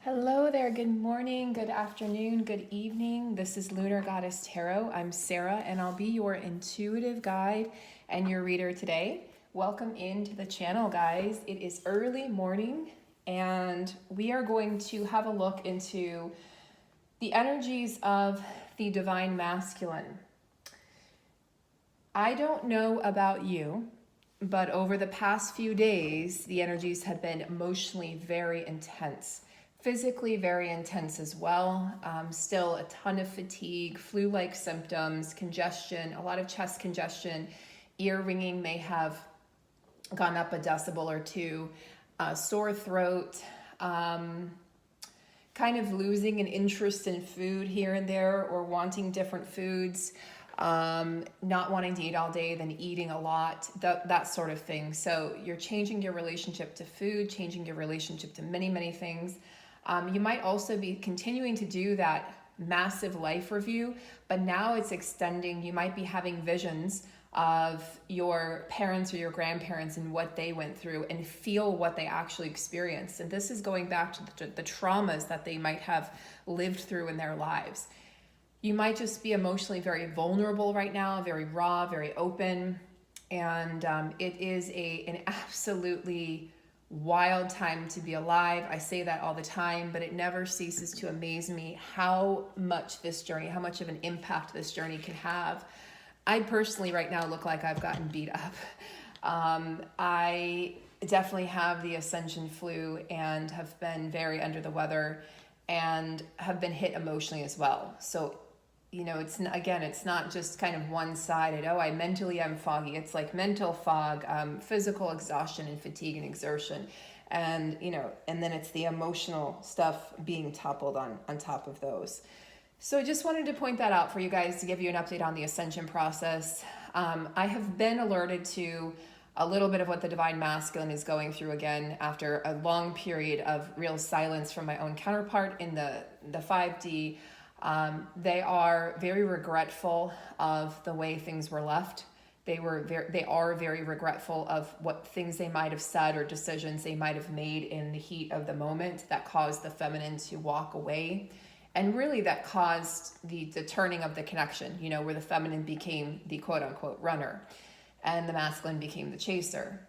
Hello there, good morning, good afternoon, good evening. This is Lunar Goddess Tarot. I'm Sarah and I'll be your intuitive guide and your reader today. Welcome into the channel, guys. It is early morning and we are going to have a look into the energies of the Divine Masculine. I don't know about you, but over the past few days, the energies have been emotionally very intense. Physically very intense as well. Still a ton of fatigue, flu-like symptoms, congestion, a lot of chest congestion, ear ringing may have gone up a decibel or two, sore throat, kind of losing an interest in food here and there or wanting different foods, not wanting to eat all day, then eating a lot, that sort of thing. So you're changing your relationship to food, changing your relationship to many, many things. You might also be continuing to do that massive life review, but now it's extending. You might be having visions of your parents or your grandparents and what they went through and feel what they actually experienced. And this is going back to the traumas that they might have lived through in their lives. You might just be emotionally very vulnerable right now, very raw, very open. And it is an absolutely wild time to be alive. I say that all the time, but it never ceases to amaze me how much this journey, how much of an impact this journey can have. I personally right now look like I've gotten beat up. I definitely have the Ascension flu and have been very under the weather and have been hit emotionally as well. So, you know, it's not just kind of one-sided. Oh, I'm foggy. It's like mental fog, physical exhaustion and fatigue and exertion. And, and then it's the emotional stuff being toppled on top of those. So I just wanted to point that out for you guys to give you an update on the Ascension process. I have been alerted to a little bit of what the Divine Masculine is going through again after a long period of real silence from my own counterpart in the 5D. They are very regretful of the way things were left. They are very regretful of what things they might have said or decisions they might have made in the heat of the moment that caused the feminine to walk away. And really that caused the turning of the connection, where the feminine became the quote unquote runner and the masculine became the chaser.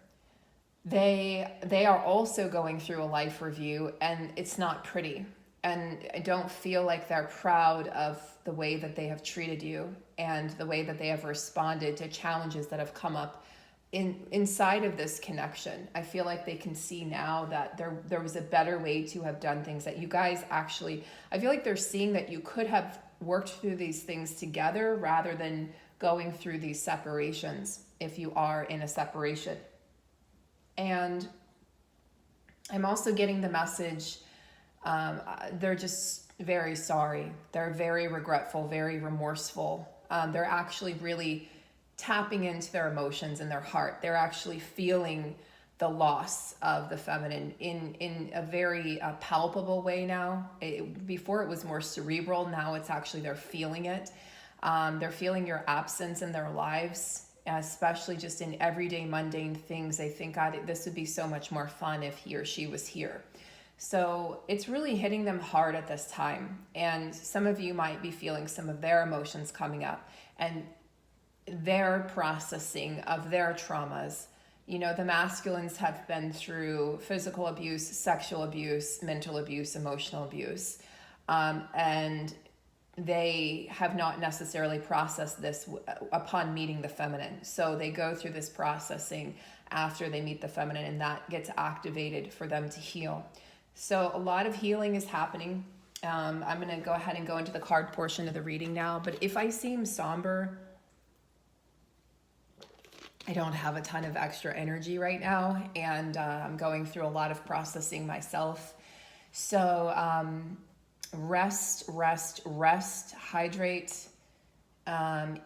They are also going through a life review and it's not pretty. And I don't feel like they're proud of the way that they have treated you and the way that they have responded to challenges that have come up inside of this connection. I feel like they can see now that there was a better way to have done things, that you guys actually, I feel like they're seeing that you could have worked through these things together rather than going through these separations if you are in a separation. And I'm also getting the message, they're just very sorry. They're very regretful, very remorseful. They're actually really tapping into their emotions and their heart. They're actually feeling the loss of the feminine in a very palpable way now. Before it was more cerebral. Now it's actually they're feeling it. They're feeling your absence in their lives, especially just in everyday mundane things. They think, God, this would be so much more fun if he or she was here. So it's really hitting them hard at this time. And some of you might be feeling some of their emotions coming up and their processing of their traumas. The masculines have been through physical abuse, sexual abuse, mental abuse, emotional abuse. And they have not necessarily processed this upon meeting the feminine. So they go through this processing after they meet the feminine, and that gets activated for them to heal. So a lot of healing is happening. I'm going to go ahead and go into the card portion of the reading now. But if I seem somber, I don't have a ton of extra energy right now. And I'm going through a lot of processing myself. So rest, hydrate,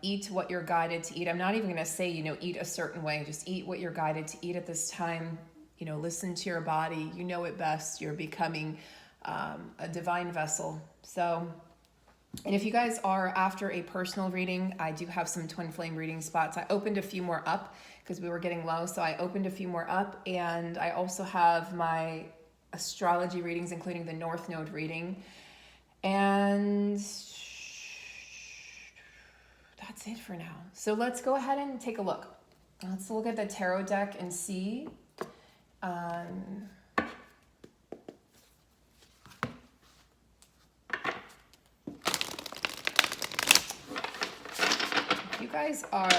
eat what you're guided to eat. I'm not even going to say, eat a certain way. Just eat what you're guided to eat at this time. Listen to your body. You know it best. You're becoming a divine vessel. So, and if you guys are after a personal reading, I do have some Twinflame reading spots. I opened a few more up because we were getting low. So I opened a few more up, and I also have my astrology readings, including the North Node reading. And that's it for now. So let's go ahead and take a look. Let's look at the tarot deck and see. If you guys are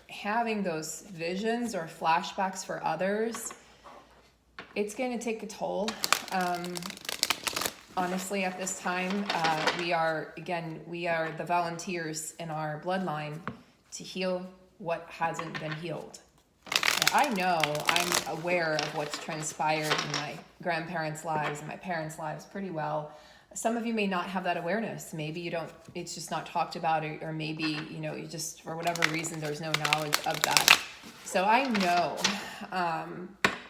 having those visions or flashbacks for others, it's going to take a toll. Honestly, at this time, we are the volunteers in our bloodline to heal what hasn't been healed. And I know, I'm aware of what's transpired in my grandparents' lives and my parents' lives pretty well. Some of you may not have that awareness. Maybe you don't, it's just not talked about, or maybe, you know, you just, for whatever reason, there's no knowledge of that. So I know,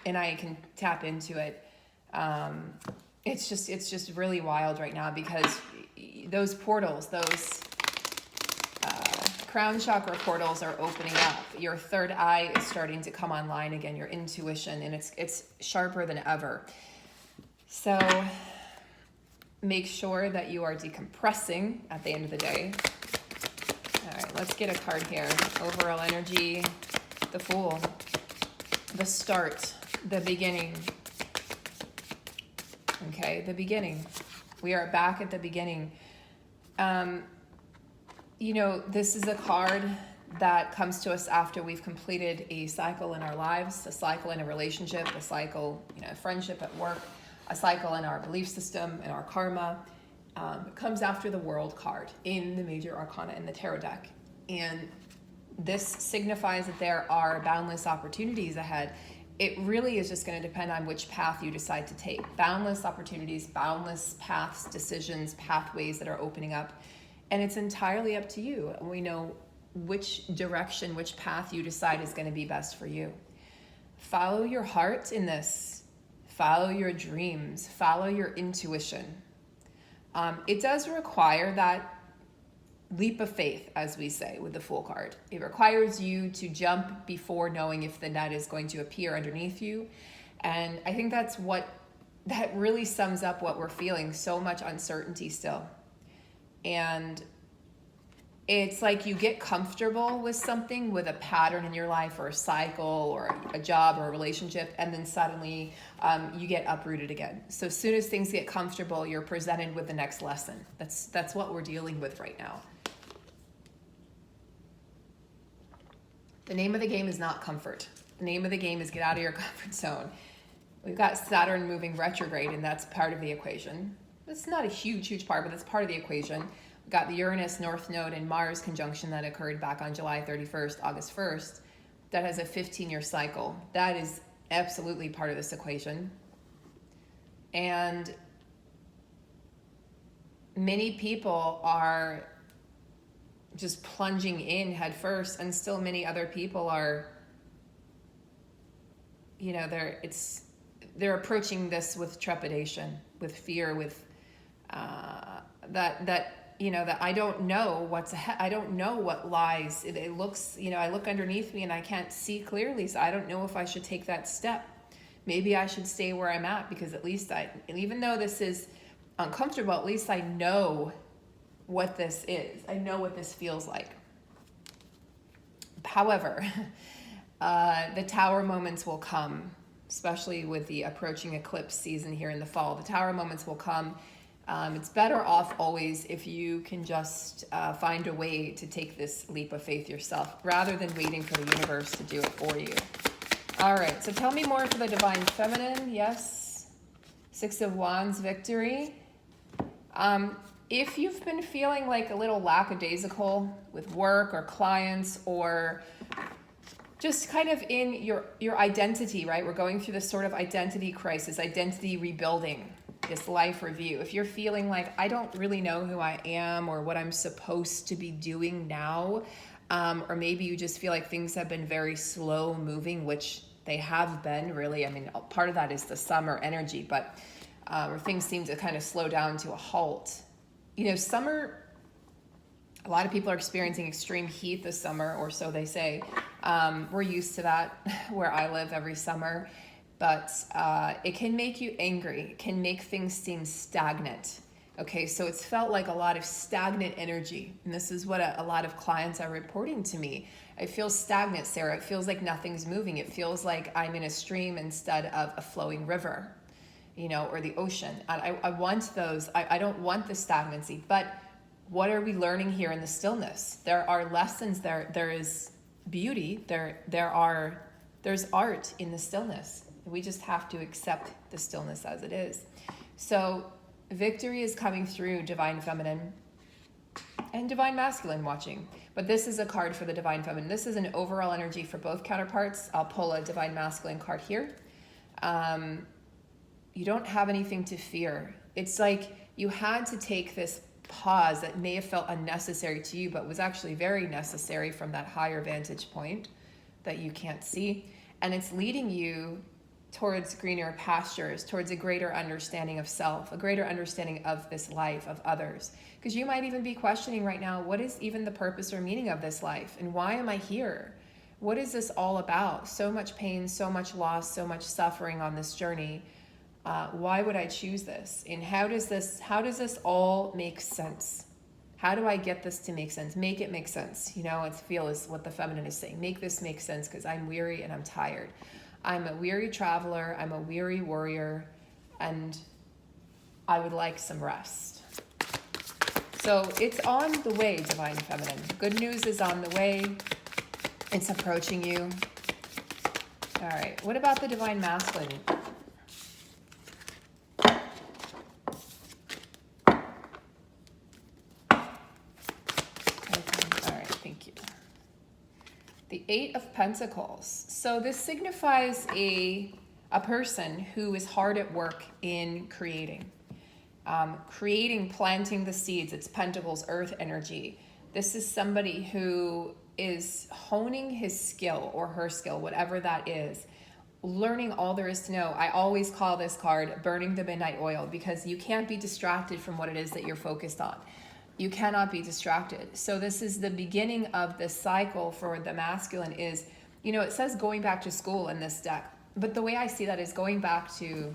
and I can tap into it. It's just really wild right now, because those portals, those crown chakra portals are opening up. Your third eye is starting to come online again, your intuition, and it's sharper than ever. So make sure that you are decompressing at the end of the day. All right, let's get a card here. Overall energy, the Fool, the start, the beginning. Okay, the beginning. We are back at the beginning. You know, this is a card that comes to us after we've completed a cycle in our lives, a cycle in a relationship, a cycle, you know, friendship at work, a cycle in our belief system, in our karma. It comes after the World card in the major arcana in the tarot deck. And this signifies that there are boundless opportunities ahead. It really is just going to depend on which path you decide to take. Boundless opportunities, boundless paths, decisions, pathways that are opening up. And it's entirely up to you. We know which direction, which path you decide is going to be best for you. Follow your heart in this. Follow your dreams. Follow your intuition. It does require that leap of faith, as we say with the Fool card. It requires you to jump before knowing if the net is going to appear underneath you. And I think that really sums up what we're feeling, so much uncertainty still. And it's like you get comfortable with something, with a pattern in your life or a cycle or a job or a relationship, and then suddenly you get uprooted again. So as soon as things get comfortable, you're presented with the next lesson. That's what we're dealing with right now. The name of the game is not comfort. The name of the game is get out of your comfort zone. We've got Saturn moving retrograde, and that's part of the equation. It's not a huge part, but it's part of the equation. We've got the Uranus North Node and Mars conjunction that occurred back on July 31st, August 1st. That has a 15-year cycle. That is absolutely part of this equation. And many people are just plunging in head first, and still many other people are, you know, they're approaching this with trepidation, with fear, with that I don't know what's ahead. I don't know what lies. It looks, you know, I look underneath me and I can't see clearly, so I don't know if I should take that step. Maybe I should stay where I'm at, because at least even though this is uncomfortable, at least I know what this is. I know what this feels like. However, the Tower moments will come, especially with the approaching eclipse season here in the fall. The Tower moments will come. It's better off always if you can just find a way to take this leap of faith yourself, rather than waiting for the universe to do it for you. All right, so tell me more for the Divine Feminine. Yes. Six of Wands, victory. If you've been feeling like a little lackadaisical with work or clients, or just kind of in your identity, right? We're going through this sort of identity crisis, identity rebuilding, this life review. If you're feeling like, I don't really know who I am or what I'm supposed to be doing now, or maybe you just feel like things have been very slow moving, which they have been really. I mean, part of that is the summer energy, but where things seem to kind of slow down to a halt. You know, summer, a lot of people are experiencing extreme heat this summer, or so they say. We're used to that where I live every summer. but it can make you angry. It can make things seem stagnant. Okay, so it's felt like a lot of stagnant energy. And this is what a lot of clients are reporting to me. I feel stagnant, Sarah. It feels like nothing's moving. It feels like I'm in a stream instead of a flowing river, you know, or the ocean. I want those. I don't want the stagnancy. But what are we learning here in the stillness? There are lessons there. There is beauty. There's art in the stillness. We just have to accept the stillness as it is. So victory is coming through divine feminine and divine masculine watching. But this is a card for the divine feminine. This is an overall energy for both counterparts. I'll pull a divine masculine card here. You don't have anything to fear. It's like you had to take this pause that may have felt unnecessary to you, but was actually very necessary from that higher vantage point that you can't see. And it's leading you towards greener pastures, towards a greater understanding of self, a greater understanding of this life, of others. Because you might even be questioning right now, what is even the purpose or meaning of this life? And why am I here? What is this all about? So much pain, so much loss, so much suffering on this journey. Why would I choose this? And how does this all make sense? How do I get this to make sense? Make it make sense. You know, it's feel is what the feminine is saying. Make this make sense because I'm weary and I'm tired. I'm a weary traveler, I'm a weary warrior, and I would like some rest. So it's on the way, divine feminine. Good news is on the way. It's approaching you. All right, what about the divine masculine? The Eight of Pentacles. So this signifies a person who is hard at work in creating. Planting the seeds. It's Pentacles, earth energy. This is somebody who is honing his skill or her skill, whatever that is. Learning all there is to know. I always call this card burning the midnight oil because you can't be distracted from what it is that you're focused on. You cannot be distracted. So this is the beginning of the cycle for the masculine is, you know, it says going back to school in this deck. But the way I see that is getting back to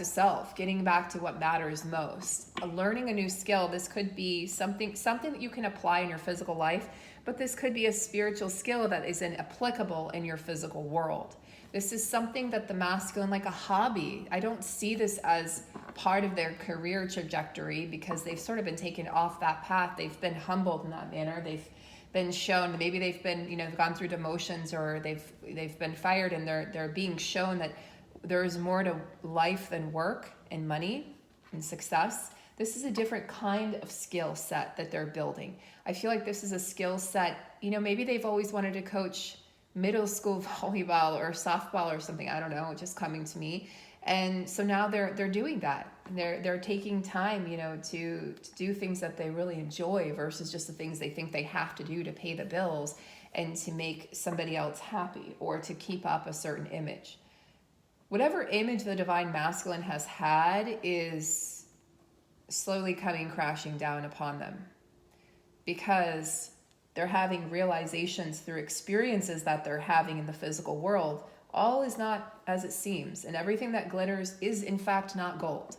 self, getting back to what matters most. Learning a new skill. This could be something that you can apply in your physical life, but this could be a spiritual skill that isn't applicable in your physical world. This is something that the masculine, like a hobby. I don't see this as part of their career trajectory because they've sort of been taken off that path. They've been humbled in that manner. They've been shown, maybe they've been, you know, gone through demotions or they've been fired and they're being shown that there's more to life than work and money and success. This is a different kind of skill set that they're building. I feel like this is a skill set, you know, maybe they've always wanted to coach middle school volleyball or softball or something. I don't know, just coming to me. And so now they're doing that. They're taking time, you know, to do things that they really enjoy versus just the things they think they have to do to pay the bills and to make somebody else happy or to keep up a certain image. Whatever image the divine masculine has had is slowly coming crashing down upon them because they're having realizations through experiences that they're having in the physical world. All is not as it seems, and everything that glitters is in fact not gold.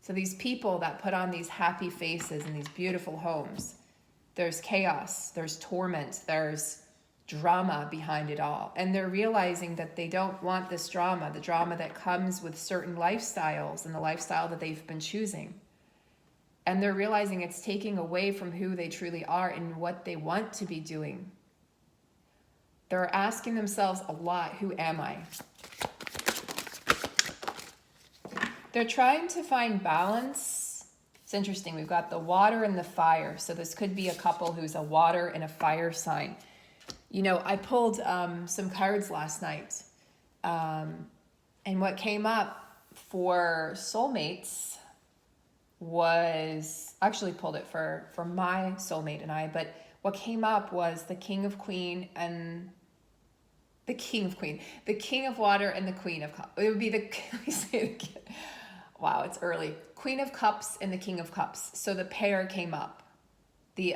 So these people that put on these happy faces in these beautiful homes, there's chaos, there's torment, there's drama behind it all. And they're realizing that they don't want this drama, the drama that comes with certain lifestyles and the lifestyle that they've been choosing. And they're realizing it's taking away from who they truly are and what they want to be doing. They're asking themselves a lot, who am I? They're trying to find balance. It's interesting. We've got the water and the fire. So this could be a couple who's a water and a fire sign. You know, I pulled some cards last night. And what came up for soulmates was, actually pulled it for my soulmate and I, but what came up was the King of Queen and the King of Queen, the King of Water and the Queen of Cups. It would be the, let me say it again. Wow, it's early. Queen of Cups and the King of Cups. So the pair came up.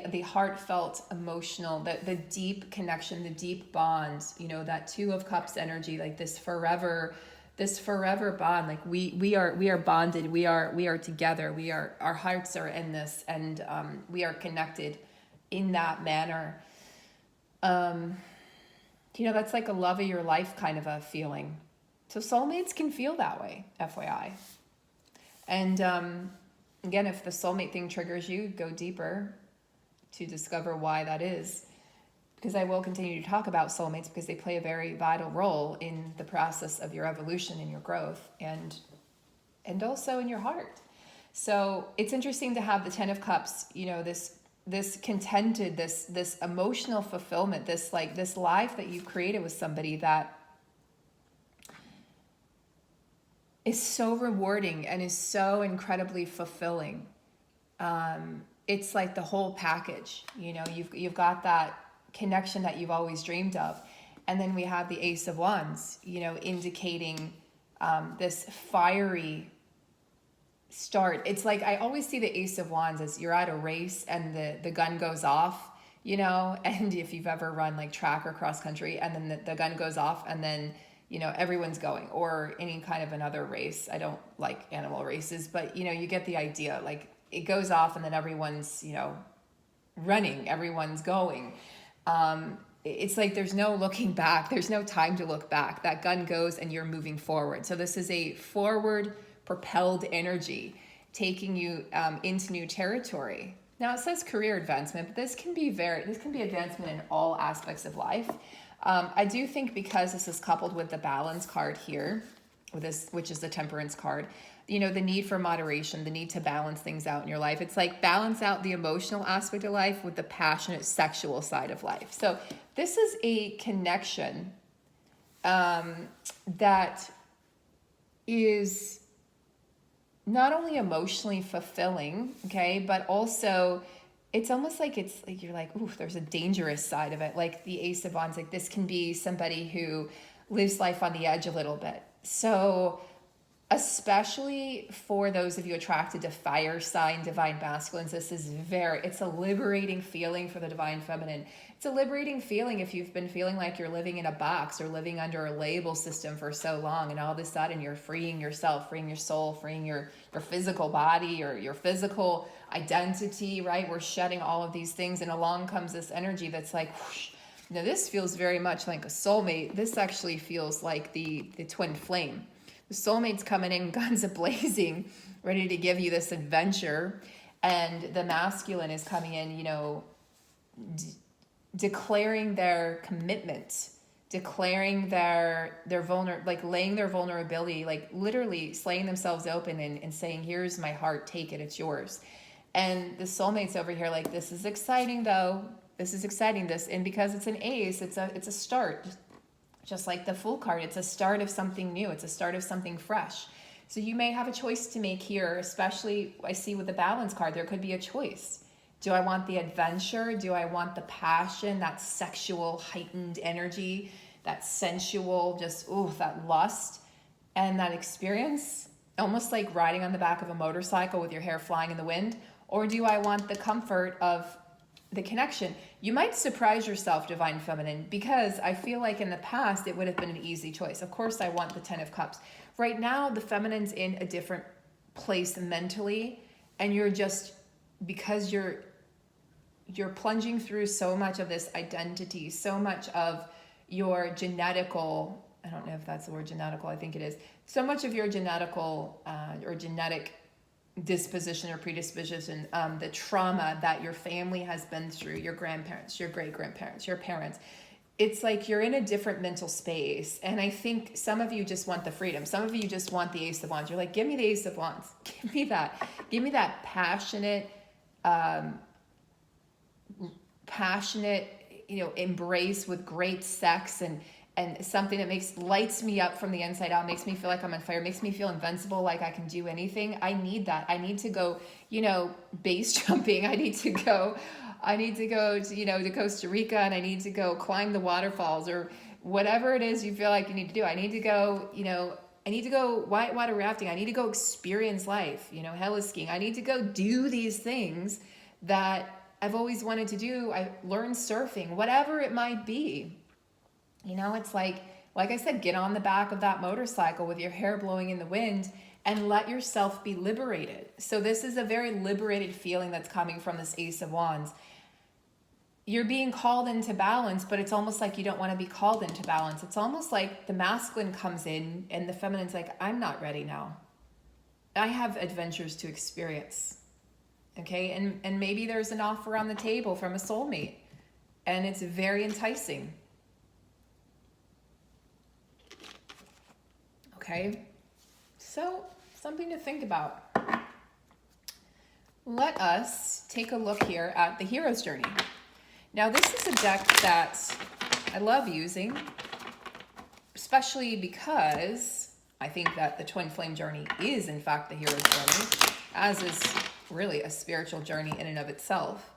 the heartfelt, emotional, the deep connection, the deep bond, you know, that Two of Cups energy, like this forever bond. Like we are bonded, we are together, our hearts are in this, and we are connected in that manner. You know, that's like a love of your life kind of a feeling. So soulmates can feel that way, FYI. And again, if the soulmate thing triggers you, go deeper to discover why that is. Because I will continue to talk about soulmates because they play a very vital role in the process of your evolution and your growth, and also in your heart. So it's interesting to have the Ten of Cups, you know, this contented, this emotional fulfillment, this life that you've created with somebody that is so rewarding and is so incredibly fulfilling. It's like the whole package, you know, you've got that connection that you've always dreamed of. And then we have the Ace of Wands, you know, indicating this fiery start. It's like, I always see the Ace of Wands as you're at a race and the gun goes off, you know, and if you've ever run like track or cross country, and then the gun goes off, and then, you know, everyone's going, or any kind of another race. I don't like animal races, but you know, you get the idea. Like, it goes off and then everyone's, you know, running, everyone's going. It's like there's no looking back. There's no time to look back. That gun goes and you're moving forward. So this is a forward propelled energy taking you into new territory. Now it says career advancement, but this can be advancement in all aspects of life. I do think because this is coupled with the balance card here, with this, which is the temperance card, you know, the need for moderation, the need to balance things out in your life. It's like balance out the emotional aspect of life with the passionate sexual side of life. So this is a connection that is not only emotionally fulfilling, okay, but also it's almost like you're like, ooh, there's a dangerous side of it. Like the Ace of Wands, like this can be somebody who lives life on the edge a little bit. So especially for those of you attracted to fire sign divine masculines, it's a liberating feeling for the divine feminine. It's a liberating feeling if you've been feeling like you're living in a box or living under a label system for so long, and all of a sudden you're freeing yourself, freeing your soul, freeing your physical body or your physical identity, right? We're shedding all of these things, and along comes this energy that's like, whoosh. Now this feels very much like a soulmate. This actually feels like the twin flame. The soulmate's coming in guns a-blazing, ready to give you this adventure. And the masculine is coming in, you know, declaring their commitment, declaring their like laying their vulnerability, like literally slaying themselves open and saying, here's my heart, take it, it's yours. And the soulmate's over here like, this is exciting though. This is exciting. And because it's an ace, it's a start. Just like the Fool card, it's a start of something new. It's a start of something fresh. So you may have a choice to make here, especially I see with the balance card, there could be a choice. Do I want the adventure? Do I want the passion, that sexual heightened energy, that sensual, just, that lust and that experience, almost like riding on the back of a motorcycle with your hair flying in the wind? Or do I want the comfort of the connection? You might surprise yourself, divine feminine, because I feel like in the past it would have been an easy choice. Of course I want the 10 of Cups. Right now the feminine's in a different place mentally, and you're just, because you're plunging through so much of this identity, so much of your genetical, I don't know if that's the word, genetical, I think it is, so much of your genetical or genetic disposition or predisposition, the trauma that your family has been through, your grandparents, your great-grandparents, your parents. It's like you're in a different mental space. And I think some of you just want the freedom. Some of you just want the Ace of Wands. You're like, give me the Ace of Wands. Give me that. Give me that passionate, you know, embrace with great sex and something that lights me up from the inside out, makes me feel like I'm on fire, makes me feel invincible, like I can do anything. I need that. I need to go, you know, base jumping. I need to go to, you know, to Costa Rica, and I need to go climb the waterfalls or whatever it is you feel like you need to do. I need to go, you know, I need to go whitewater rafting. I need to go experience life, you know, heli skiing. I need to go do these things that I've always wanted to do. I learned surfing, whatever it might be. You know, it's like I said, get on the back of that motorcycle with your hair blowing in the wind and let yourself be liberated. So this is a very liberated feeling that's coming from this Ace of Wands. You're being called into balance, but it's almost like you don't want to be called into balance. It's almost like the masculine comes in and the feminine's like, I'm not ready now. I have adventures to experience. Okay, and maybe there's an offer on the table from a soulmate, and it's very enticing. Okay, so something to think about. Let us take a look here at the Hero's Journey. Now, this is a deck that I love using, especially because I think that the Twinflame journey is, in fact, the Hero's Journey, as is really a spiritual journey in and of itself.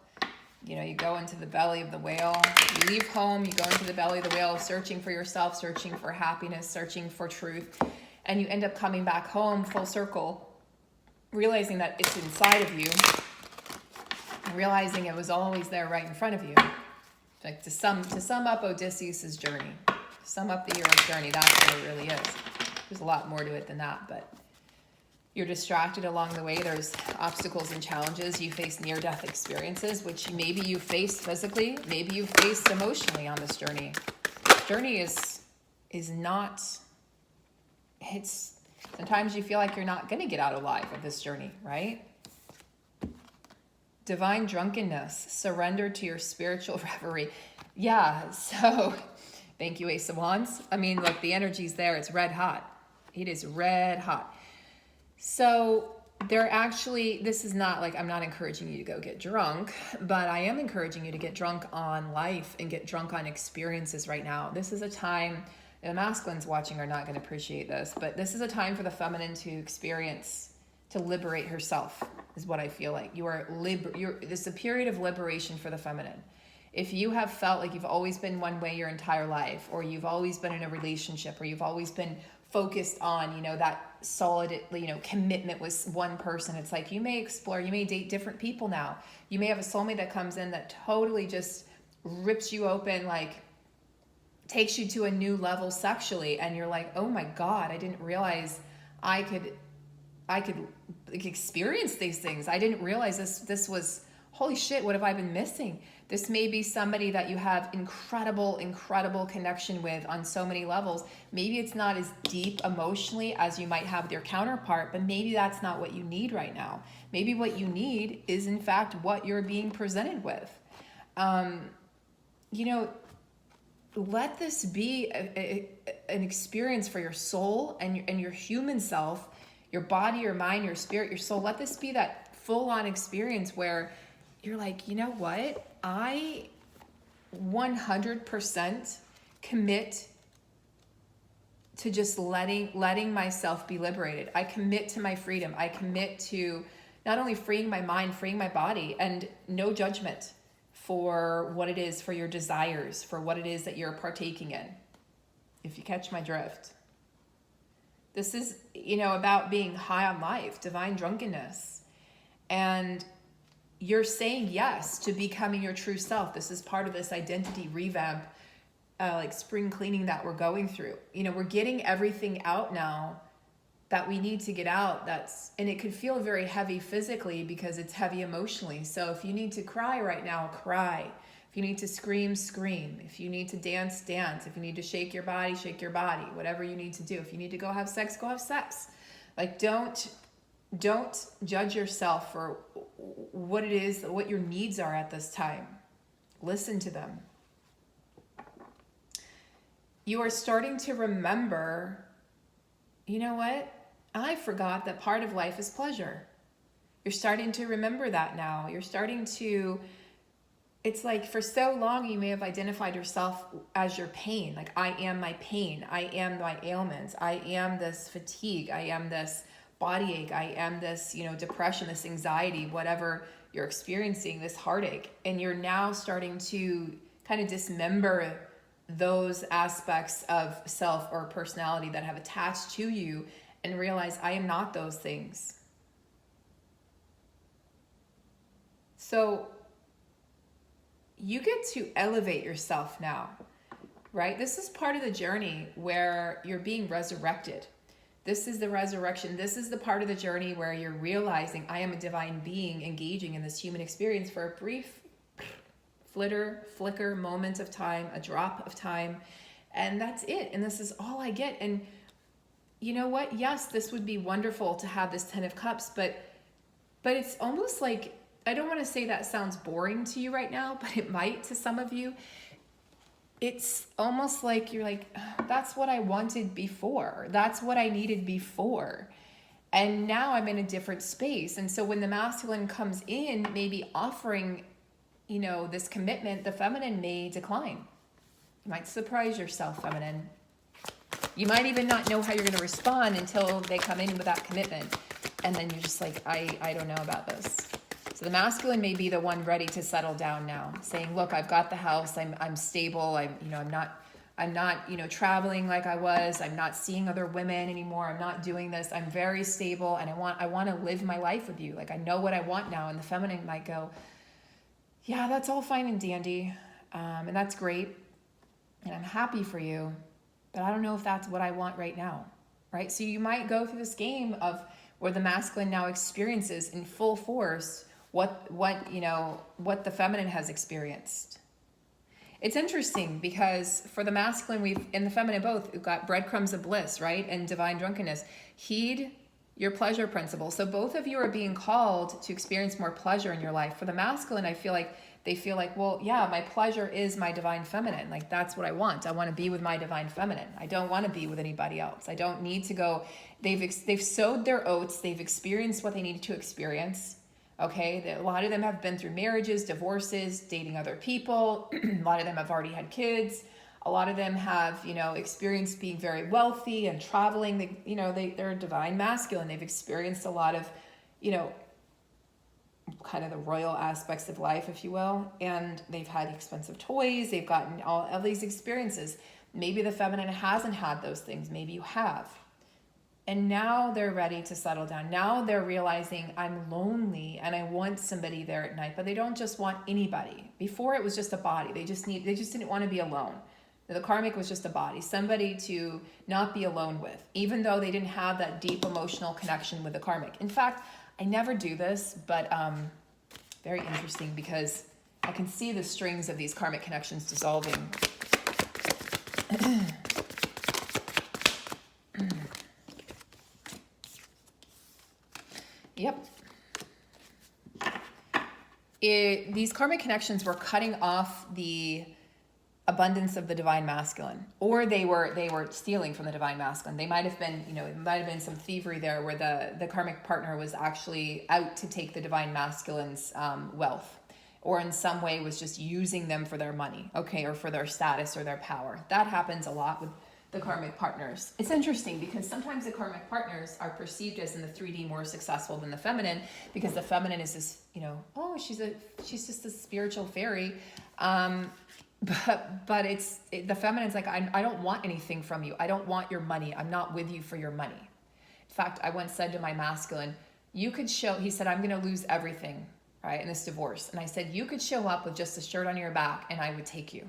You know, you go into the belly of the whale, you leave home, you go into the belly of the whale, searching for yourself, searching for happiness, searching for truth, and you end up coming back home full circle, realizing that it's inside of you, realizing it was always there right in front of you. Like to sum up Odysseus's journey, to sum up the hero's journey, that's what it really is. There's a lot more to it than that, but you're distracted along the way. There's obstacles and challenges. You face near-death experiences, which maybe you faced physically, maybe you faced emotionally on this journey. This journey is not, it's, sometimes you feel like you're not going to get out alive of this journey, right? Divine drunkenness, surrender to your spiritual reverie. Yeah, so thank you, Ace of Wands. I mean, look, the energy's there. It's red hot. It is red hot. So they're actually, this is not like, I'm not encouraging you to go get drunk, but I am encouraging you to get drunk on life and get drunk on experiences right now. This is a time, and the masculines watching are not going to appreciate this, but this is a time for the feminine to experience, to liberate herself, is what I feel like. This is a period of liberation for the feminine. If you have felt like you've always been one way your entire life, or you've always been in a relationship, or you've always been focused on, you know, that solid, you know, commitment with one person, it's like you may explore, you may date different people now. You may have a soulmate that comes in that totally just rips you open, like takes you to a new level sexually, and you're like, oh my God, I didn't realize I could experience these things. I didn't realize this was, holy shit, what have I been missing? This may be somebody that you have incredible connection with on so many levels. Maybe it's not as deep emotionally as you might have with your counterpart, but maybe that's not what you need right now. Maybe what you need is, in fact, what you're being presented with. You know, let this be an experience for your soul and your human self, your body, your mind, your spirit, your soul. Let this be that full-on experience where you're like, you know what? I 100% commit to just letting myself be liberated. I commit to my freedom. I commit to not only freeing my mind, freeing my body, and no judgment for what it is, for your desires, for what it is that you're partaking in. If you catch my drift. This is, you know, about being high on life, divine drunkenness. And you're saying yes to becoming your true self. This is part of this identity revamp, like spring cleaning that we're going through. You know, we're getting everything out now that we need to get out. And it could feel very heavy physically because it's heavy emotionally. So if you need to cry right now, cry. If you need to scream, scream. If you need to dance, dance. If you need to shake your body, whatever you need to do. If you need to go have sex, go have sex. Like, don't judge yourself for what it is, what your needs are at this time. Listen to them. You are starting to remember, you know what? I forgot that part of life is pleasure. You're starting to remember that now. You're starting to, it's like for so long you may have identified yourself as your pain. Like, I am my pain. I am my ailments. I am this fatigue. I am this body ache. I am this, you know, depression, this anxiety, whatever you're experiencing, this heartache. And you're now starting to kind of dismember those aspects of self or personality that have attached to you and realize, I am not those things. So you get to elevate yourself now, right? This is part of the journey where you're being resurrected. This is the resurrection. This is the part of the journey where you're realizing I am a divine being engaging in this human experience for a brief flicker moment of time, a drop of time, and that's it. And this is all I get. And you know what? Yes, this would be wonderful to have this 10 of Cups, but it's almost like, I don't want to say that sounds boring to you right now, but it might to some of you. It's almost like you're like, that's what I wanted before. That's what I needed before. And now I'm in a different space. And so when the masculine comes in, maybe offering, you know, this commitment, the feminine may decline. You might surprise yourself, feminine. You might even not know how you're going to respond until they come in with that commitment. And then you're just like, I don't know about this. So the masculine may be the one ready to settle down now, saying, look, I've got the house. I'm stable. I'm not, you know, traveling like I was. I'm not seeing other women anymore. I'm not doing this. I'm very stable. And I want to live my life with you. Like, I know what I want now. And the feminine might go, yeah, that's all fine and dandy. And that's great. And I'm happy for you, but I don't know if that's what I want right now. Right. So you might go through this game of where the masculine now experiences in full force what the feminine has experienced. It's interesting because for the masculine, we've got breadcrumbs of bliss, right? And divine drunkenness. Heed your pleasure principle. So both of you are being called to experience more pleasure in your life. For the masculine, I feel like they feel like, well, yeah, my pleasure is my divine feminine. Like, that's what I want. I want to be with my divine feminine. I don't want to be with anybody else. I don't need to go. They've sowed their oats. They've experienced what they needed to experience. Okay, a lot of them have been through marriages, divorces, dating other people. A lot of them have already had kids. A lot of them have, you know, experienced being very wealthy and traveling. They're divine masculine. They've experienced a lot of, you know, kind of the royal aspects of life, if you will. And they've had expensive toys. They've gotten all of these experiences. Maybe the feminine hasn't had those things. Maybe you have. And now they're ready to settle down. Now they're realizing I'm lonely and I want somebody there at night, but they don't just want anybody. Before it was just a body. They just didn't want to be alone. The karmic was just a body, somebody to not be alone with, even though they didn't have that deep emotional connection with the karmic. In fact, I never do this, but very interesting because I can see the strings of these karmic connections dissolving. Yep. These karmic connections were cutting off the abundance of the divine masculine, or they were stealing from the divine masculine. They might have been, you know, it might have been some thievery there where the karmic partner was actually out to take the divine masculine's wealth, or in some way was just using them for their money, okay, or for their status or their power. That happens a lot with the karmic partners. It's interesting because sometimes the karmic partners are perceived as in the 3D more successful than the feminine, because the feminine is this, you know, oh, she's just a spiritual fairy. But the feminine's like, I don't want anything from you. I don't want your money. I'm not with you for your money. In fact, I once said to my masculine, he said, I'm going to lose everything, right, in this divorce. And I said, you could show up with just a shirt on your back and I would take you.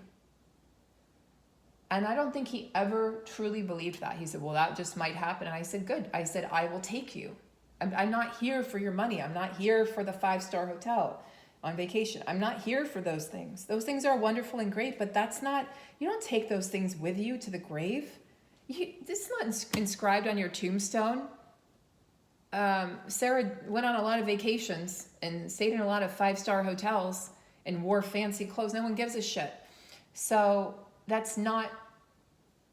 And I don't think he ever truly believed that. He said, well, that just might happen. And I said, good. I said, I will take you. I'm not here for your money. I'm not here for the 5-star hotel on vacation. I'm not here for those things. Those things are wonderful and great, but you don't take those things with you to the grave. This is not inscribed on your tombstone. Sarah went on a lot of vacations and stayed in a lot of 5-star hotels and wore fancy clothes. No one gives a shit. So that's not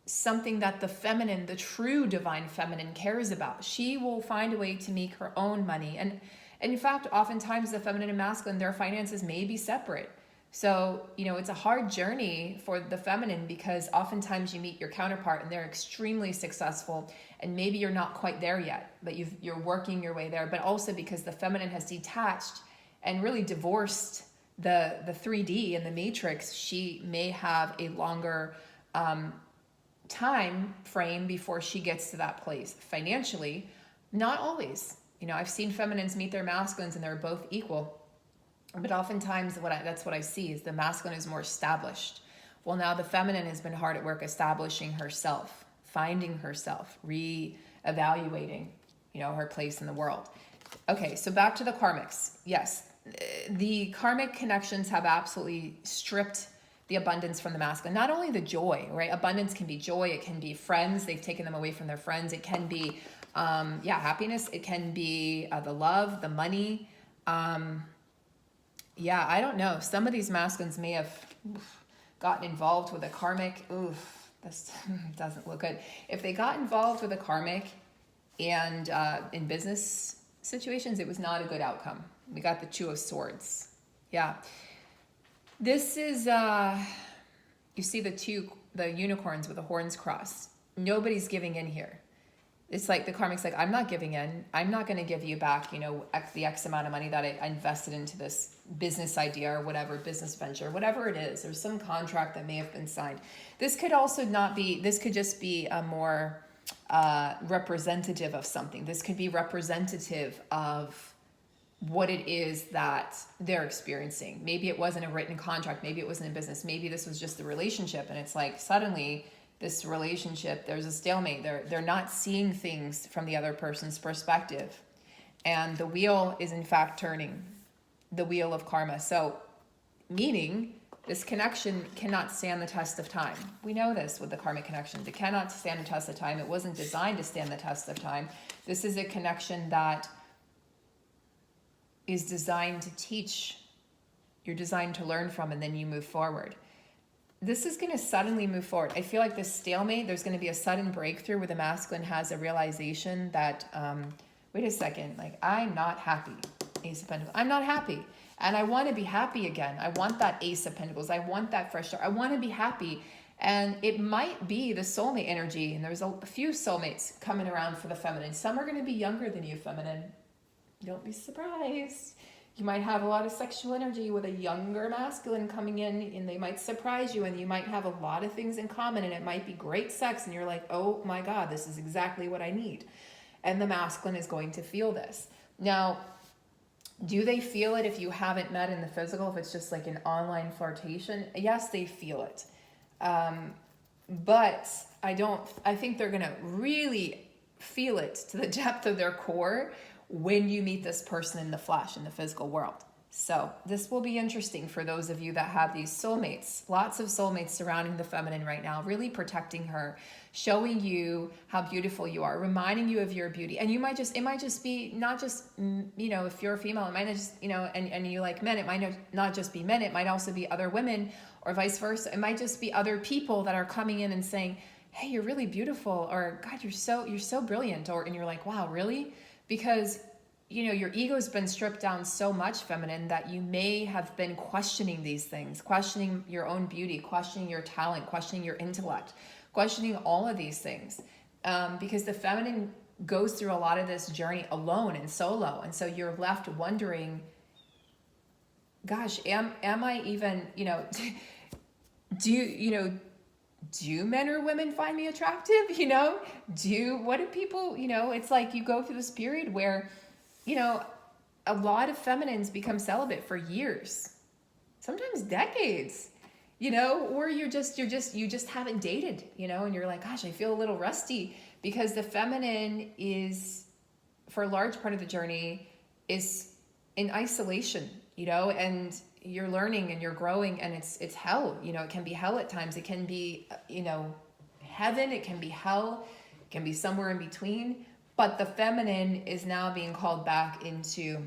something that the feminine, the true divine feminine, cares about. She will find a way to make her own money. And in fact, oftentimes the feminine and masculine, their finances may be separate. So, you know, it's a hard journey for the feminine because oftentimes you meet your counterpart and they're extremely successful and maybe you're not quite there yet, but you're working your way there. But also because the feminine has detached and really divorced the 3D and the matrix, she may have a longer time frame before she gets to that place. Financially, not always. You know, I've seen feminines meet their masculines and they're both equal. But oftentimes that's what I see is the masculine is more established. Well, now the feminine has been hard at work establishing herself, finding herself, re-evaluating, her place in the world. Okay, so back to the karmics. Yes, the karmic connections have absolutely stripped the abundance from the masculine. Not only the joy, right? Abundance can be joy. It can be friends. They've taken them away from their friends. It can be, happiness. It can be the love, the money. I don't know. Some of these masculines may have gotten involved with a karmic. This doesn't look good. If they got involved with a karmic and in business situations, it was not a good outcome. We got the Two of Swords. Yeah. This is, you see the unicorns with the horns crossed. Nobody's giving in here. It's like the karmic's like, I'm not giving in. I'm not going to give you back, the X amount of money that I invested into this business idea or whatever, business venture, whatever it is. There's some contract that may have been signed. This could also not be, this could just be a more representative of something. This could be representative of what it is that they're experiencing. Maybe it wasn't a written contract. Maybe it wasn't a business. Maybe this was just a relationship. And it's like suddenly this relationship, there's a stalemate. They're not seeing things from the other person's perspective. And the wheel is in fact turning, the wheel of karma. So meaning this connection cannot stand the test of time. We know this with the karmic connections. It cannot stand the test of time. It wasn't designed to stand the test of time. This is a connection that is designed to teach. You're designed to learn from, and then you move forward. This is going to suddenly move forward. I feel like this stalemate, there's going to be a sudden breakthrough where the masculine has a realization that, wait a second, like, I'm not happy. Ace of Pentacles. I'm not happy. And I want to be happy again. I want that Ace of Pentacles. I want that fresh start. I want to be happy. And it might be the soulmate energy. And there's a few soulmates coming around for the feminine. Some are going to be younger than you, feminine. Don't be surprised. You might have a lot of sexual energy with a younger masculine coming in, and they might surprise you, and you might have a lot of things in common, and it might be great sex, and you're like, oh my God, this is exactly what I need. And the masculine is going to feel this. Now, do they feel it if you haven't met in the physical, if it's just like an online flirtation? Yes, they feel it. But I think they're going to really feel it to the depth of their core when you meet this person in the flesh, in the physical world. So this will be interesting for those of you that have these soulmates. Lots of soulmates surrounding the feminine right now, really protecting her, showing you how beautiful you are, reminding you of your beauty. And it might just be not just, if you're a female, it might not just, and you like men, it might not just be men, it might also be other women or vice versa. It might just be other people that are coming in and saying, hey, you're really beautiful, or God, you're so brilliant, and you're like, wow, really? Because your ego's been stripped down so much, feminine, that you may have been questioning these things, questioning your own beauty, questioning your talent, questioning your intellect, questioning all of these things. Because the feminine goes through a lot of this journey alone and solo. And so you're left wondering, gosh, am I even, do men or women find me attractive? What do people, it's like you go through this period where, a lot of feminines become celibate for years, sometimes decades, or you just haven't dated, and you're like, gosh, I feel a little rusty, because the feminine is, for a large part of the journey, is in isolation, and you're learning and you're growing, and it's hell, it can be hell at times. It can be, heaven, it can be hell, it can be somewhere in between. But the feminine is now being called back into,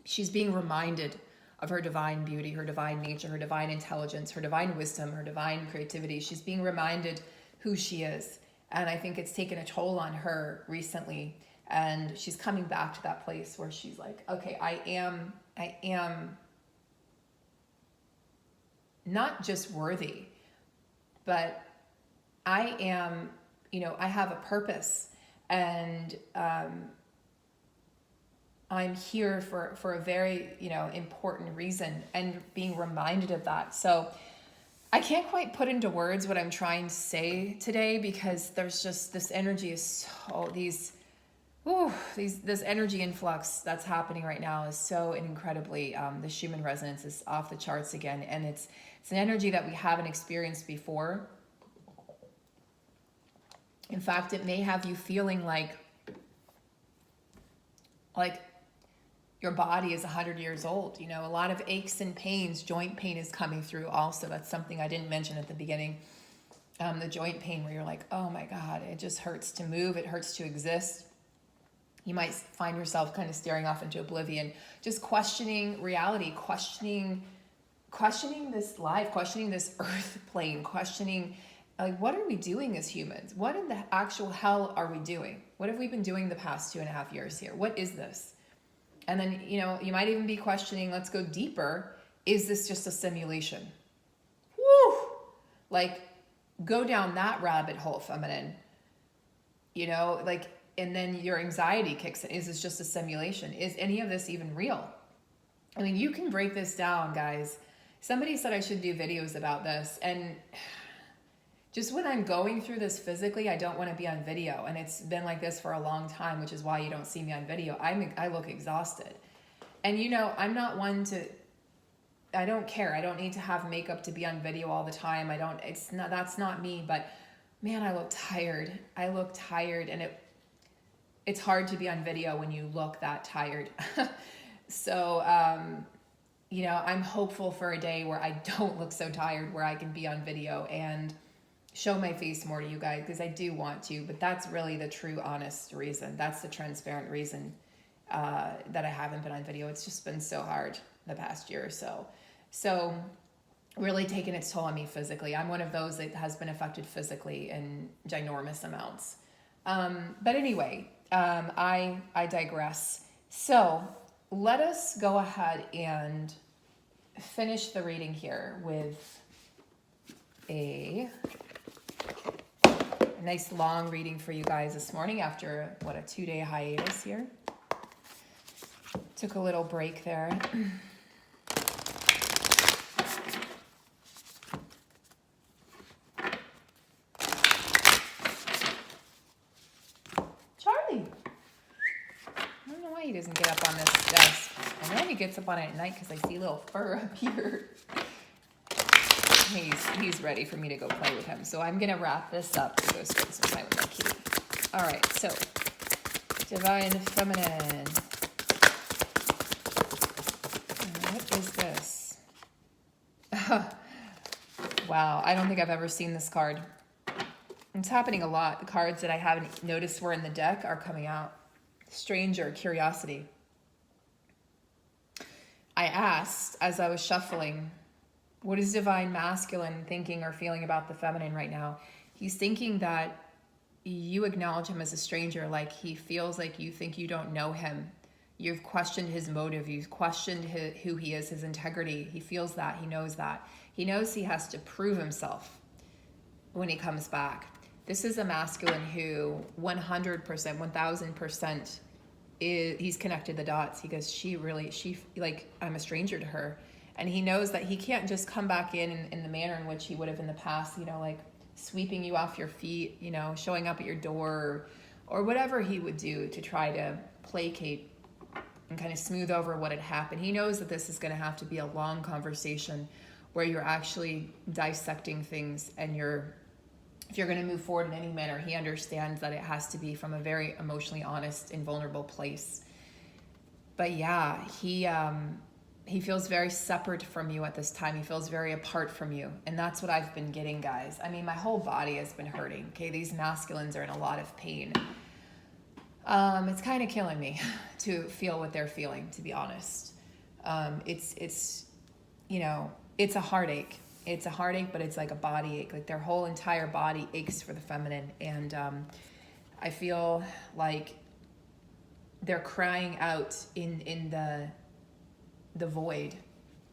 she's being reminded of her divine beauty, her divine nature, her divine intelligence, her divine wisdom, her divine creativity. She's being reminded who she is. And I think it's taken a toll on her recently. And she's coming back to that place where she's like, okay, I am not just worthy, but I am, I have a purpose. And I'm here for a very, important reason, and being reminded of that. So I can't quite put into words what I'm trying to say today, because there's just, this energy is so, these Ooh, this energy influx that's happening right now is so incredibly, the Schumann resonance is off the charts again. And it's an energy that we haven't experienced before. In fact, it may have you feeling like your body is 100 years old. You know, a lot of aches and pains, joint pain is coming through also. That's something I didn't mention at the beginning. The joint pain where you're like, oh my God, it just hurts to move. It hurts to exist. You might find yourself kind of staring off into oblivion, just questioning reality, questioning this life, questioning this earth plane, questioning, like, what are we doing as humans? What in the actual hell are we doing? What have we been doing the past 2.5 years here? What is this? And then, you know, you might even be questioning, let's go deeper. Is this just a simulation? Woo! Like, go down that rabbit hole, feminine. You know, like, and then your anxiety kicks in. Is this just a simulation? Is any of this even real? I mean, you can break this down, guys. Somebody said I should do videos about this. And just when I'm going through this physically, I don't want to be on video. And it's been like this for a long time, which is why you don't see me on video. I look exhausted. And, you know, I'm not one to... I don't care. I don't need to have makeup to be on video all the time. That's not me. But, man, I look tired. And it's hard to be on video when you look that tired. So, you know, I'm hopeful for a day where I don't look so tired, where I can be on video and show my face more to you guys, because I do want to, but that's really the true, honest reason. That's the transparent reason that I haven't been on video. It's just been so hard the past year or so. So really taking its toll on me physically. I'm one of those that has been affected physically in ginormous amounts. But anyway, I digress. So let us go ahead and finish the reading here with a nice long reading for you guys this morning after, what, a 2-day hiatus here. Took a little break there. He doesn't get up on this desk. I know he gets up on it at night because I see a little fur up here. He's ready for me to go play with him. So I'm going to wrap this up to go spend some time with my kitty. All right, so Divine Feminine. What is this? Wow, I don't think I've ever seen this card. It's happening a lot. The cards that I haven't noticed were in the deck are coming out. Stranger, curiosity. I asked as I was shuffling, what is Divine Masculine thinking or feeling about the feminine right now? He's thinking that you acknowledge him as a stranger, like he feels like you think you don't know him. You've questioned his motive. You've questioned who he is, his integrity. He feels that. He knows that. He knows he has to prove himself when he comes back. This is a masculine who 100%, 1000% he's connected the dots. He goes, she like, I'm a stranger to her. And he knows that he can't just come back in the manner in which he would have in the past, you know, like sweeping you off your feet, you know, showing up at your door or whatever he would do to try to placate and kind of smooth over what had happened. He knows that this is going to have to be a long conversation where you're actually dissecting things, and if you're going to move forward in any manner, he understands that it has to be from a very emotionally honest and vulnerable place. But yeah, he feels very separate from you at this time. He feels very apart from you. And that's what I've been getting, guys. I mean, my whole body has been hurting. Okay, these masculines are in a lot of pain. It's kind of killing me to feel what they're feeling, to be honest. It's you know, it's a heartache. It's a heartache, but it's like a body ache. Like their whole entire body aches for the feminine. And I feel like they're crying out in the void.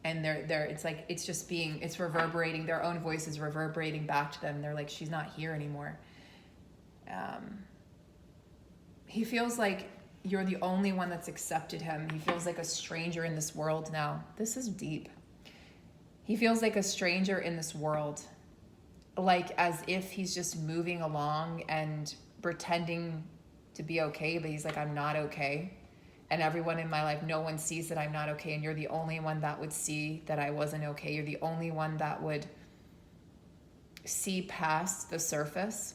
And it's reverberating. Their own voice is reverberating back to them. They're like, she's not here anymore. He feels like you're the only one that's accepted him. He feels like a stranger in this world now. This is deep. He feels like a stranger in this world, like as if he's just moving along and pretending to to be okay, but he's like, I'm not okay. And everyone in my life, no one sees that I'm not okay. And you're the only one that would see that I wasn't okay. You're the only one that would see past the surface.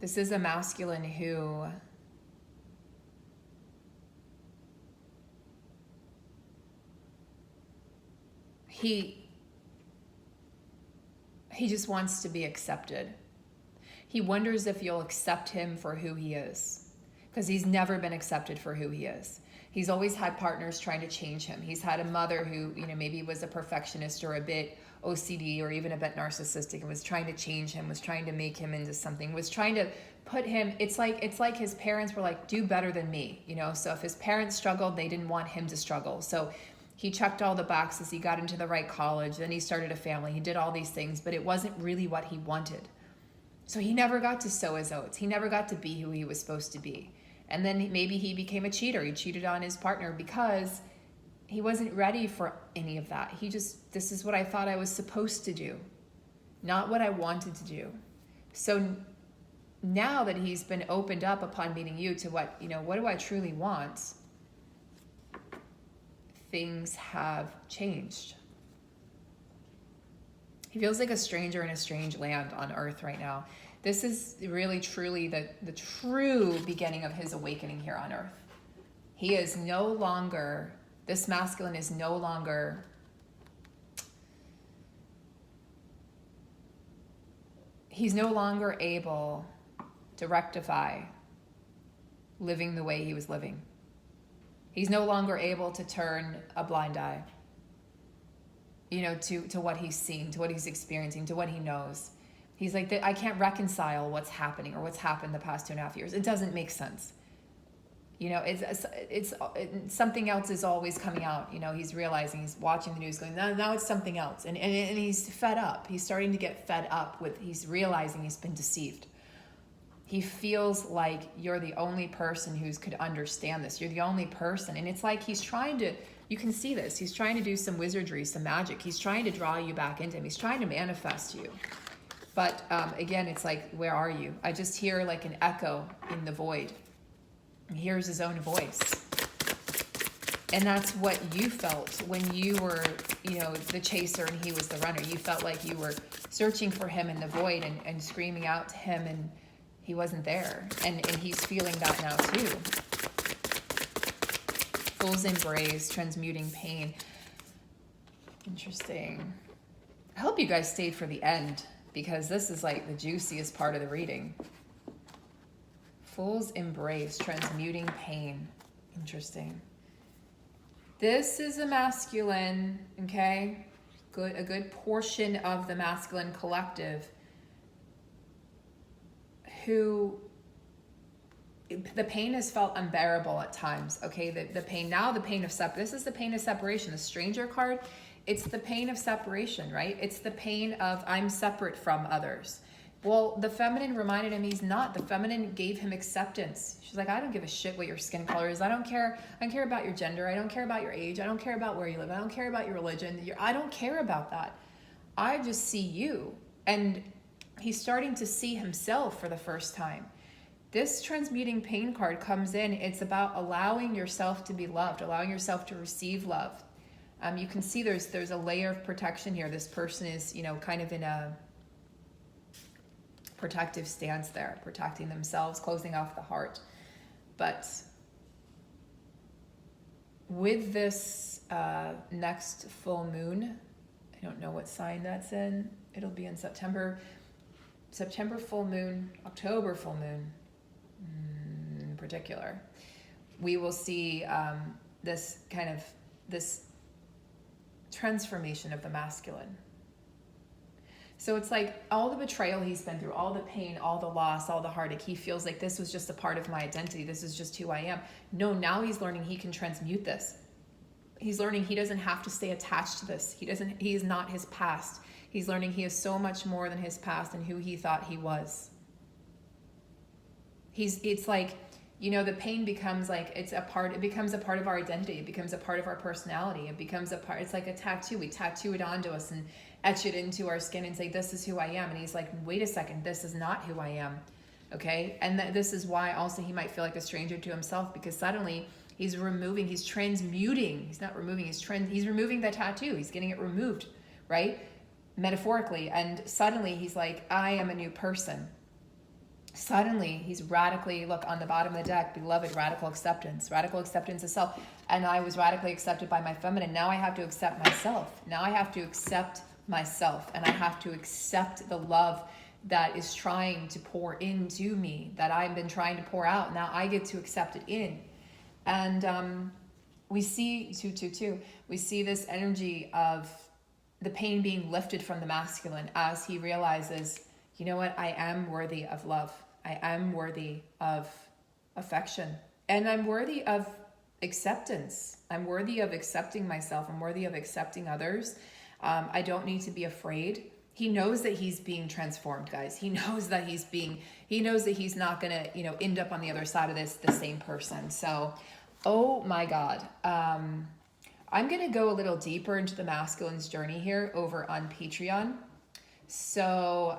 This is a masculine who he just wants to be accepted. He wonders if you'll accept him for who he is, because he's never been accepted for who he is. He's always had partners trying to change him. He's had a mother who, maybe was a perfectionist or a bit OCD or even a bit narcissistic and was trying to change him, was trying to make him into something, was trying to put him, it's like his parents were like, do better than me, So if his parents struggled, they didn't want him to struggle. So he checked all the boxes. He got into the right college. Then he started a family. He did all these things, but it wasn't really what he wanted. So he never got to sow his oats. He never got to be who he was supposed to be. And then maybe he became a cheater. He cheated on his partner because he wasn't ready for any of that. This is what I thought I was supposed to do, not what I wanted to do. So now that he's been opened up upon meeting you to what do I truly want? Things have changed. He feels like a stranger in a strange land on earth right now. This is really, truly the true beginning of his awakening here on earth. He is no longer, this masculine is no longer he's no longer able to rectify living the way he was living. He's no longer able to turn a blind eye, to what he's seeing, to what he's experiencing, to what he knows. He's like, I can't reconcile what's happening or what's happened the past 2.5 years. It doesn't make sense. It's something else is always coming out. He's realizing, he's watching the news going, now it's something else. And he's fed up. He's starting to get fed up he's realizing he's been deceived. He feels like you're the only person who could understand this. You're the only person. And it's like he's trying to, you can see this. He's trying to do some wizardry, some magic. He's trying to draw you back into him. He's trying to manifest you. But again, it's like, where are you? I just hear like an echo in the void. He hears his own voice. And that's what you felt when you were, the chaser and he was the runner. You felt like you were searching for him in the void and screaming out to him, and he wasn't there. And he's feeling that now too. Fool's embrace, transmuting pain. Interesting. I hope you guys stayed for the end, because this is like the juiciest part of the reading. Fool's embrace, transmuting pain. Interesting. This is a masculine, okay? A good portion of the masculine collective who the pain has felt unbearable at times, okay? The pain, now the pain of this is the pain of separation. The stranger card, it's the pain of separation, right? It's the pain of I'm separate from others. Well, the feminine reminded him he's not. The feminine gave him acceptance. She's like, I don't give a shit what your skin color is. I don't care about your gender. I don't care about your age. I don't care about where you live. I don't care about your religion. I don't care about that. I just see you. And he's starting to see himself for the first time. This transmuting pain card comes in. It's about allowing yourself to be loved, allowing yourself to receive love. You can see there's a layer of protection here. This person is, kind of in a protective stance there, protecting themselves, closing off the heart. But with this next full moon, I don't know what sign that's in. It'll be in September full moon, October full moon in particular. We will see this transformation of the masculine. So it's like all the betrayal he's been through, all the pain, all the loss, all the heartache, he feels like this was just a part of my identity. This is just who I am. No, now he's learning he can transmute this. He's learning he doesn't have to stay attached to this. He is not his past. He's learning he is so much more than his past and who he thought he was. It's like, the pain becomes like, it becomes a part of our identity. It becomes a part of our personality. It becomes a part, it's like a tattoo. We tattoo it onto us, etch it into our skin and say, this is who I am. And he's like, wait a second, this is not who I am. Okay. And this is why also he might feel like a stranger to himself, because suddenly he's transmuting. He's not removing, he's removing the tattoo. He's getting it removed, right? Metaphorically. And suddenly he's like, I am a new person. Suddenly he's radically, look on the bottom of the deck, beloved, radical acceptance of self. And I was radically accepted by my feminine. Now I have to accept myself. Now I have to accept myself, and I have to accept the love that is trying to pour into me, that I've been trying to pour out. Now I get to accept it in. And we see 222. We see this energy of the pain being lifted from the masculine as he realizes, you know what? I am worthy of love. I am worthy of affection. And I'm worthy of acceptance. I'm worthy of accepting myself. I'm worthy of accepting others. I don't need to be afraid. He knows that he's being transformed, guys. He knows that he knows that he's not going to, end up on the other side of this the same person. So, oh my God. I'm going to go a little deeper into the masculine's journey here over on Patreon. So,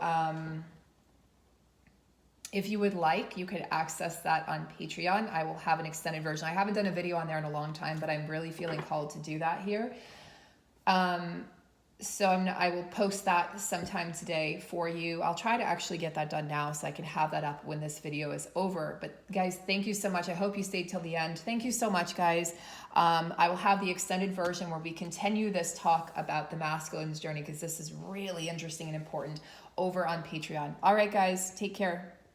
if you would like, you could access that on Patreon. I will have an extended version. I haven't done a video on there in a long time, but I'm really feeling called to do that here. So I will post that sometime today for you. I'll try to actually get that done now so I can have that up when this video is over. But guys, thank you so much. I hope you stayed till the end. Thank you so much, guys. I will have the extended version where we continue this talk about the masculine's journey, because this is really interesting and important, over on Patreon. All right, guys, take care.